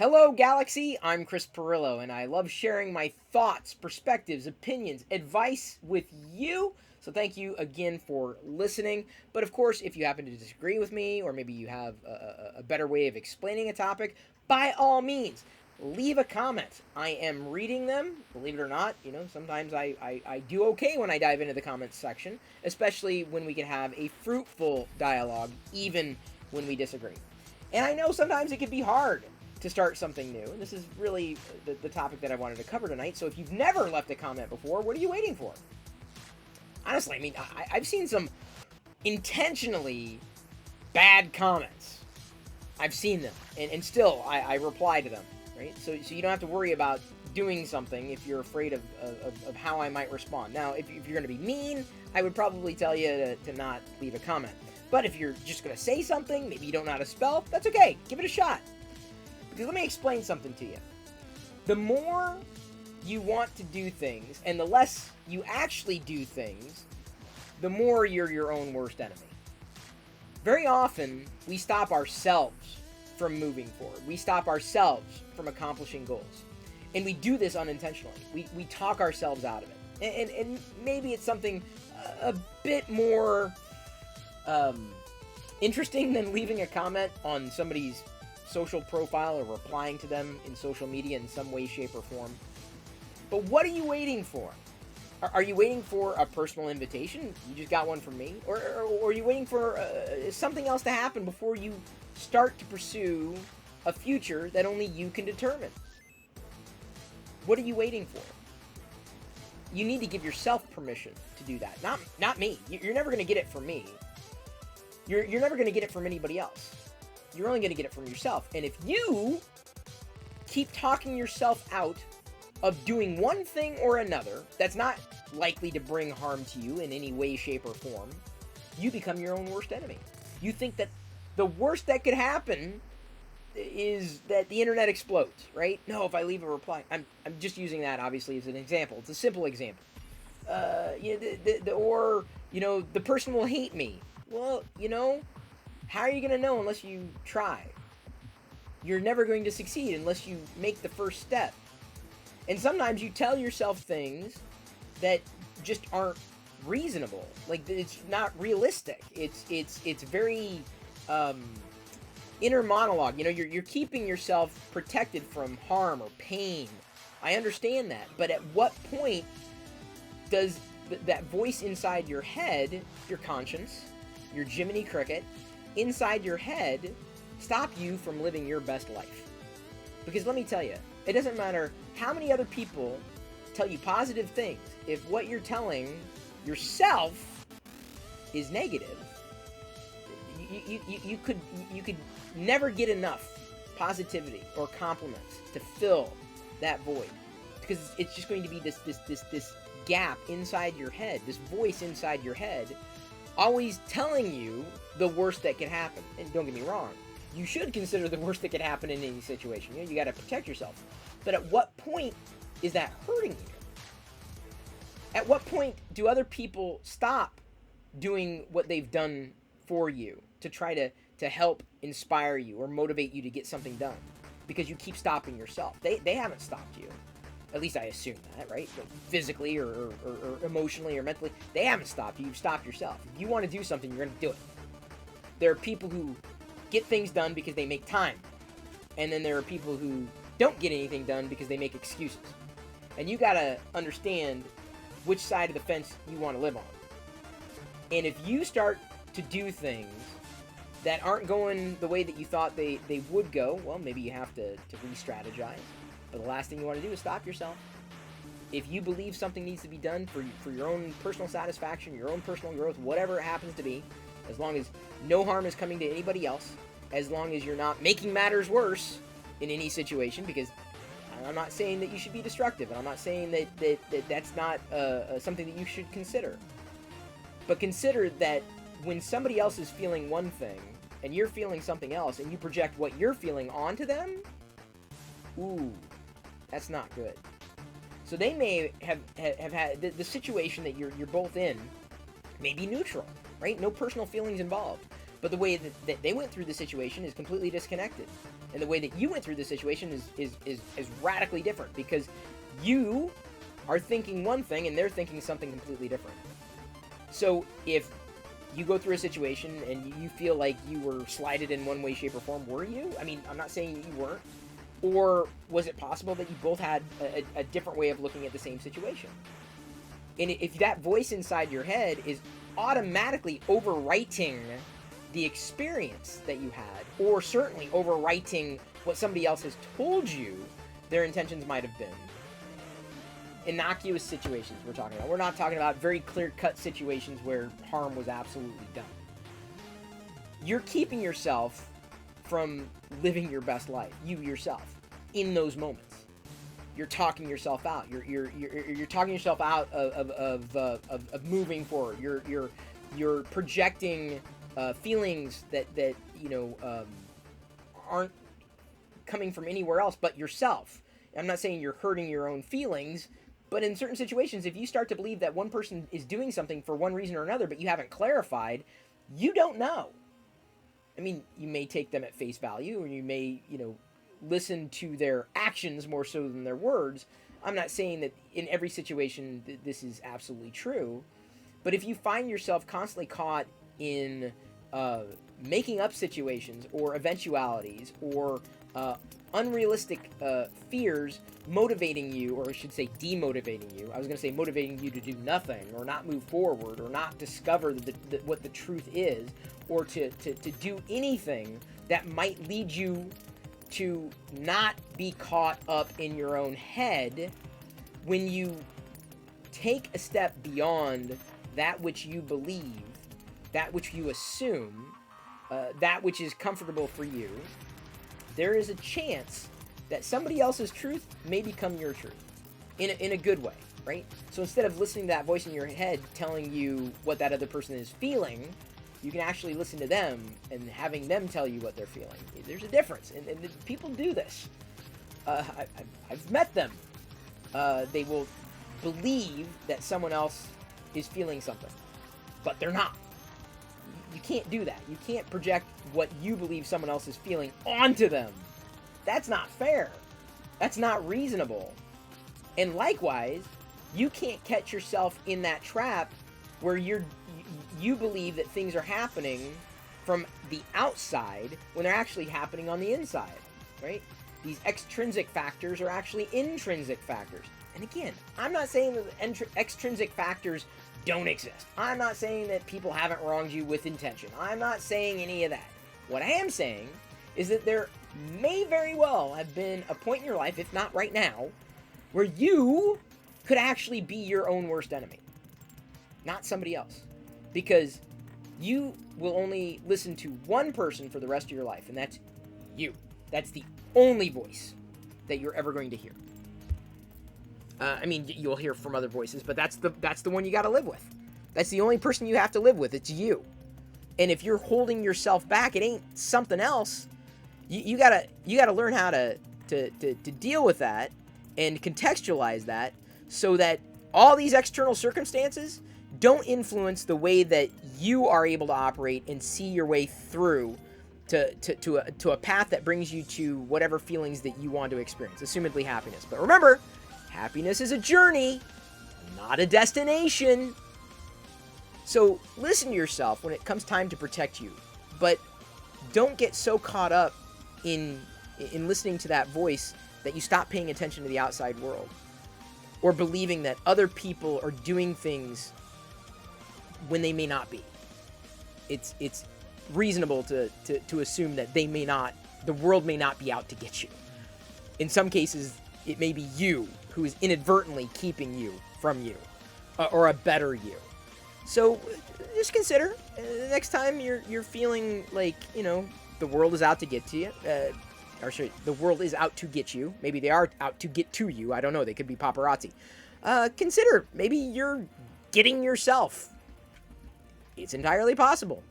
Hello, Galaxy! I'm Chris Pirillo, and I love sharing my thoughts, perspectives, opinions, advice with you. So, thank you again for listening. But, of course, if you happen to disagree with me, or maybe you have a better way of explaining a topic, by all means, leave a comment. I am reading them, believe it or not. Sometimes I do okay when I dive into the comments section, especially when we can have a fruitful dialogue, even when we disagree. And I know sometimes it can be hard to start something new, and this is really the topic that I wanted to cover tonight. So if you've never left a comment before, what are you waiting for? Honestly, I mean, I've seen some intentionally bad comments. I've seen them, and still I reply to them, right? So you don't have to worry about doing something if you're afraid of how I might respond. Now, if you're going to be mean, I would probably tell you to not leave a comment. But if you're just going to say something, maybe you don't know how to spell, that's okay. Give it a shot. Because let me explain something to you. The more you want to do things, and the less you actually do things, the more you're your own worst enemy. Very often, we stop ourselves from moving forward. We stop ourselves from accomplishing goals. And we do this unintentionally. We talk ourselves out of it. And maybe it's something a bit more interesting than leaving a comment on somebody's social profile or replying to them in social media in some way, shape, or form. But what are you waiting for? Are you waiting for a personal invitation? You just got one from me? Or are you waiting for something else to happen before you start to pursue a future that only you can determine? What are you waiting for? You need to give yourself permission to do that. Not me. You're never going to get it from me. You're never going to get it from anybody else. You're only going to get it from yourself. And if you keep talking yourself out of doing one thing or another that's not likely to bring harm to you in any way, shape, or form, you become your own worst enemy. You think that the worst that could happen is that the internet explodes, right? No, if I leave a reply, I'm just using that obviously as an example. It's a simple example. The person will hate me. Well, how are you going to know unless you try? You're never going to succeed unless you make the first step. And sometimes you tell yourself things that just aren't reasonable. Like, it's not realistic. It's very inner monologue. You're keeping yourself protected from harm or pain. I understand that. But at what point does that voice inside your head, your conscience, your Jiminy Cricket, inside your head, stop you from living your best life? Because let me tell you, it doesn't matter how many other people tell you positive things. If what you're telling yourself is negative, you could never get enough positivity or compliments to fill that void, because it's just going to be this gap inside your head, this voice inside your head, always telling you the worst that could happen. And don't get me wrong, you should consider the worst that could happen in any situation. You got to protect yourself. But at what point is that hurting you? At what point do other people stop doing what they've done for you to try to help inspire you or motivate you to get something done? Because you keep stopping yourself. They haven't stopped you. At least I assume that, right? Like physically or emotionally or mentally. They haven't stopped you. You've stopped yourself. If you want to do something, you're going to do it. There are people who get things done because they make time. And then there are people who don't get anything done because they make excuses. And you got to understand which side of the fence you want to live on. And if you start to do things that aren't going the way that you thought they would go, well, maybe you have to re-strategize. But the last thing you want to do is stop yourself. If you believe something needs to be done for your own personal satisfaction, your own personal growth, whatever it happens to be, as long as no harm is coming to anybody else, as long as you're not making matters worse in any situation, because I'm not saying that you should be destructive, and I'm not saying that's not something that you should consider. But consider that when somebody else is feeling one thing, and you're feeling something else, and you project what you're feeling onto them, ooh, that's not good. So they may have had the situation that you're both in may be neutral, right? No personal feelings involved. But the way that they went through the situation is completely disconnected. And the way that you went through the situation is radically different, because you are thinking one thing and they're thinking something completely different. So if you go through a situation and you feel like you were slighted in one way, shape, or form, were you? I mean, I'm not saying that you weren't. Or was it possible that you both had a different way of looking at the same situation? And if that voice inside your head is automatically overwriting the experience that you had, or certainly overwriting what somebody else has told you their intentions might have been. Innocuous situations we're talking about. We're not talking about very clear-cut situations where harm was absolutely done. You're keeping yourself from living your best life, you yourself, in those moments. You're talking yourself out. You're talking yourself out of moving forward. You're projecting feelings that aren't coming from anywhere else but yourself. I'm not saying you're hurting your own feelings, but in certain situations, if you start to believe that one person is doing something for one reason or another, but you haven't clarified, you don't know. I mean, you may take them at face value, or you may, listen to their actions more so than their words. I'm not saying that in every situation this is absolutely true, but if you find yourself constantly caught in making up situations or eventualities or unrealistic fears motivating you, or I should say demotivating you. I was going to say motivating you to do nothing or not move forward or not discover what the truth is, or to do anything that might lead you to not be caught up in your own head. When you take a step beyond that which you believe, that which you assume, that which is comfortable for you, there is a chance that somebody else's truth may become your truth in a good way, right? So instead of listening to that voice in your head telling you what that other person is feeling, you can actually listen to them and having them tell you what they're feeling. There's a difference, and people do this. I've met them. They will believe that someone else is feeling something, but they're not. You can't do that. You can't project what you believe someone else is feeling onto them. That's not fair. That's not reasonable. And likewise, you can't catch yourself in that trap where you believe that things are happening from the outside when they're actually happening on the inside, right? These extrinsic factors are actually intrinsic factors. And again, I'm not saying that extrinsic factors don't exist. I'm not saying that people haven't wronged you with intention. I'm not saying any of that. What I am saying is that there may very well have been a point in your life, if not right now, where you could actually be your own worst enemy, not somebody else. Because you will only listen to one person for the rest of your life, and that's you. That's the only voice that you're ever going to hear. I mean, you'll hear from other voices, but that's the one you got to live with. That's the only person you have to live with. It's you. And if you're holding yourself back, it ain't something else. You gotta learn how to deal with that and contextualize that so that all these external circumstances don't influence the way that you are able to operate and see your way through to a path that brings you to whatever feelings that you want to experience, assumedly happiness. But remember, happiness is a journey, not a destination. So listen to yourself when it comes time to protect you, but don't get so caught up in listening to that voice that you stop paying attention to the outside world, or believing that other people are doing things when they may not be. It's reasonable to assume that the world may not be out to get you. In some cases, it may be you who is inadvertently keeping you from you, or a better you. So just consider next time you're feeling like, the world is out to get to you, or sorry, the world is out to get you. Maybe they are out to get to you. I don't know. They could be paparazzi. Consider maybe you're getting yourself. It's entirely possible.